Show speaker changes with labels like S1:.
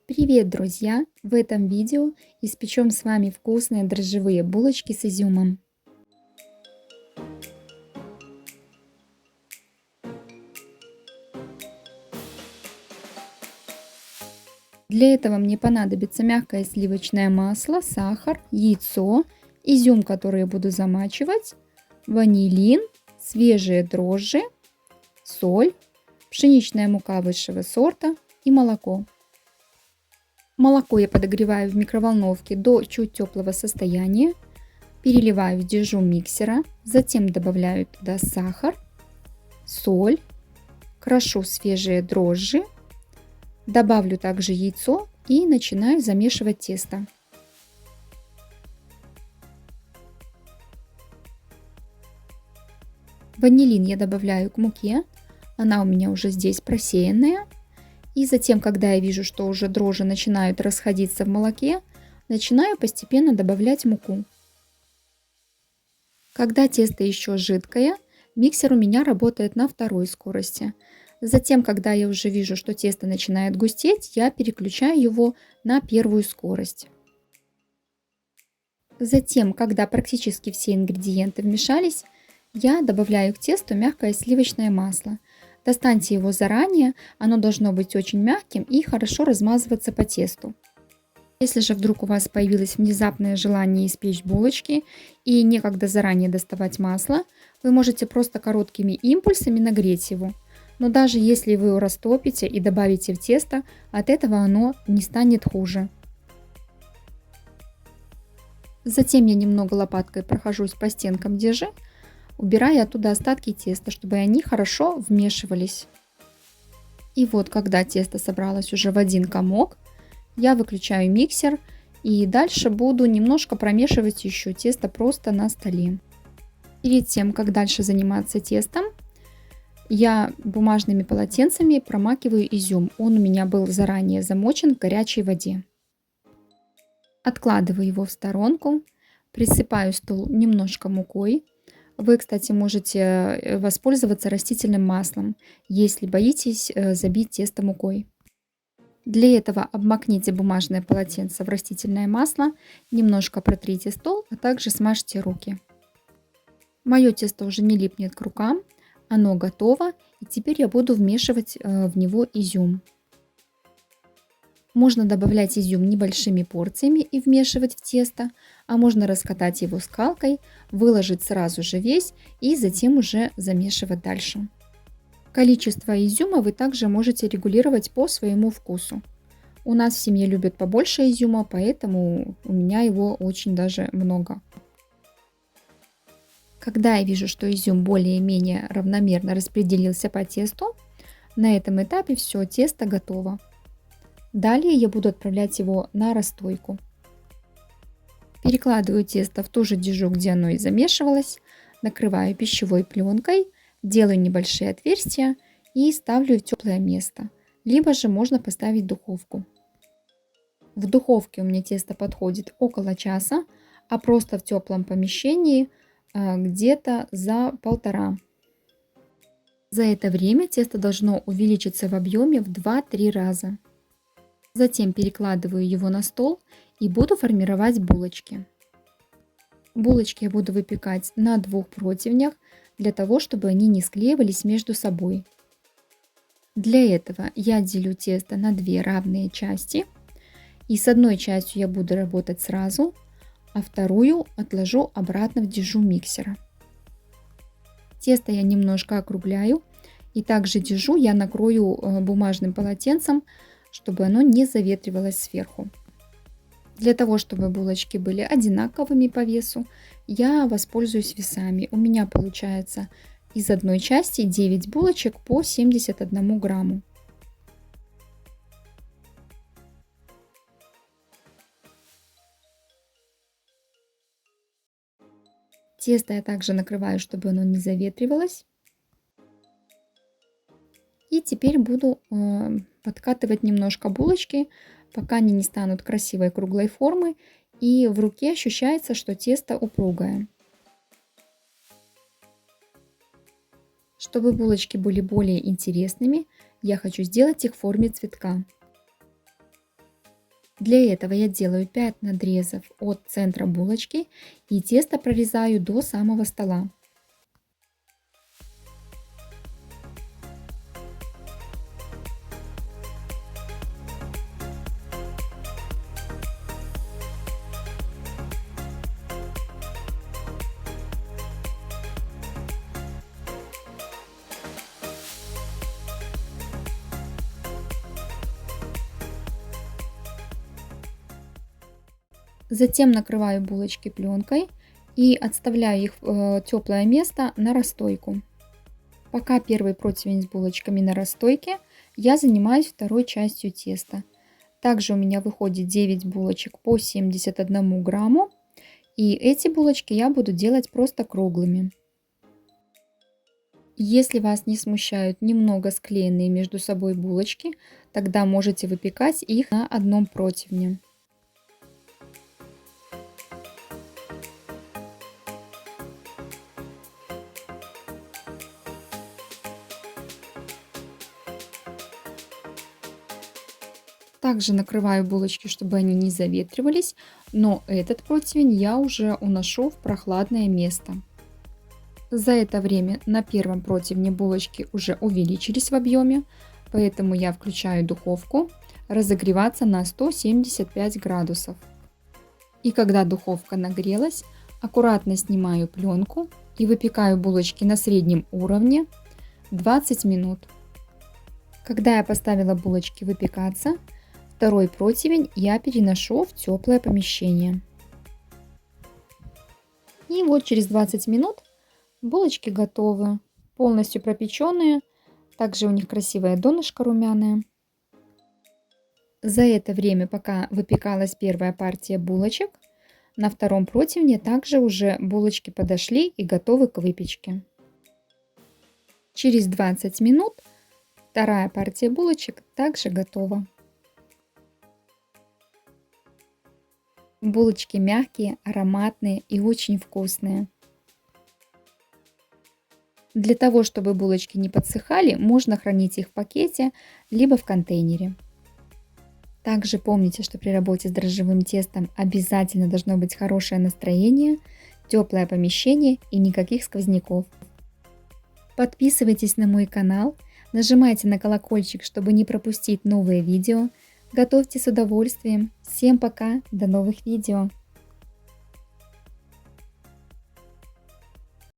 S1: Привет, друзья! В этом видео испечем с вами вкусные дрожжевые булочки с изюмом. Для этого мне понадобится мягкое сливочное масло, сахар, яйцо, изюм, который я буду замачивать, ванилин, свежие дрожжи, соль, пшеничная мука высшего сорта и молоко. Молоко я подогреваю в микроволновке до чуть теплого состояния, переливаю в дежу миксера, затем добавляю туда сахар, соль, крошу свежие дрожжи, добавлю также яйцо и начинаю замешивать тесто. Ванилин я добавляю к муке, она у меня уже здесь просеянная. И затем, когда я вижу, что уже дрожжи начинают расходиться в молоке, начинаю постепенно добавлять муку. Когда тесто еще жидкое, миксер у меня работает на второй скорости. Затем, когда я уже вижу, что тесто начинает густеть, я переключаю его на первую скорость. Затем, когда практически все ингредиенты вмешались, я добавляю к тесту мягкое сливочное масло. Достаньте его заранее, оно должно быть очень мягким и хорошо размазываться по тесту. Если же вдруг у вас появилось внезапное желание испечь булочки и некогда заранее доставать масло, вы можете просто короткими импульсами нагреть его. Но даже если вы его растопите и добавите в тесто, от этого оно не станет хуже. Затем я немного лопаткой прохожусь по стенкам дежи, убирая оттуда остатки теста, чтобы они хорошо вмешивались. И вот, когда тесто собралось уже в один комок, я выключаю миксер и дальше буду немножко промешивать еще тесто просто на столе. Перед тем, как дальше заниматься тестом, я бумажными полотенцами промакиваю изюм. Он у меня был заранее замочен в горячей воде. Откладываю его в сторонку, присыпаю стол немножко мукой. Вы, кстати, можете воспользоваться растительным маслом, если боитесь забить тесто мукой. Для этого обмакните бумажное полотенце в растительное масло, немножко протрите стол, а также смажьте руки. Мое тесто уже не липнет к рукам, оно готово, и теперь я буду вмешивать в него изюм. Можно добавлять изюм небольшими порциями и вмешивать в тесто, а можно раскатать его скалкой, выложить сразу же весь и затем уже замешивать дальше. Количество изюма вы также можете регулировать по своему вкусу. У нас в семье любят побольше изюма, поэтому у меня его очень даже много. Когда я вижу, что изюм более-менее равномерно распределился по тесту, на этом этапе все, тесто готово. Далее я буду отправлять его на расстойку. Перекладываю тесто в ту же дежу, где оно и замешивалось, накрываю пищевой пленкой, делаю небольшие отверстия и ставлю в теплое место. Либо же можно поставить в духовку. В духовке у меня тесто подходит около часа, а просто в теплом помещении где-то за полтора. За это время тесто должно увеличиться в объеме в 2-3 раза. Затем перекладываю его на стол и буду формировать булочки. Булочки я буду выпекать на 2 противнях, для того, чтобы они не склеивались между собой. Для этого я делю тесто на 2 равные части. И с одной частью я буду работать сразу, а вторую отложу обратно в дежу миксера. Тесто я немножко округляю. И также дежу я накрою бумажным полотенцем, чтобы оно не заветривалось сверху. Для того, чтобы булочки были одинаковыми по весу, я воспользуюсь весами. У меня получается из одной части 9 булочек по 71 грамму. Тесто я также накрываю, чтобы оно не заветривалось. И теперь буду подкатывать немножко булочки, пока они не станут красивой круглой формы. И в руке ощущается, что тесто упругое. Чтобы булочки были более интересными, я хочу сделать их в форме цветка. Для этого я делаю 5 надрезов от центра булочки и тесто прорезаю до самого стола. Затем накрываю булочки пленкой и отставляю их в теплое место на расстойку. Пока первый противень с булочками на расстойке, я занимаюсь второй частью теста. Также у меня выходит 9 булочек по 71 грамму. И эти булочки я буду делать просто круглыми. Если вас не смущают немного склеенные между собой булочки, тогда можете выпекать их на одном противне. Также накрываю булочки, чтобы они не заветривались, но этот противень я уже уношу в прохладное место. За это время на первом противне булочки уже увеличились в объеме, поэтому я включаю духовку разогреваться на 175 градусов. И когда духовка нагрелась, аккуратно снимаю пленку и выпекаю булочки на среднем уровне 20 минут. Когда я поставила булочки выпекаться, второй противень я переношу в теплое помещение. И вот через 20 минут булочки готовы, полностью пропеченные. Также у них красивое донышко румяное. За это время, пока выпекалась первая партия булочек, на втором противне также уже булочки подошли и готовы к выпечке. Через 20 минут вторая партия булочек также готова. Булочки мягкие, ароматные и очень вкусные. Для того, чтобы булочки не подсыхали, можно хранить их в пакете, либо в контейнере. Также помните, что при работе с дрожжевым тестом обязательно должно быть хорошее настроение, теплое помещение и никаких сквозняков. Подписывайтесь на мой канал, нажимайте на колокольчик, чтобы не пропустить новые видео. Готовьте с удовольствием. Всем пока, до новых видео.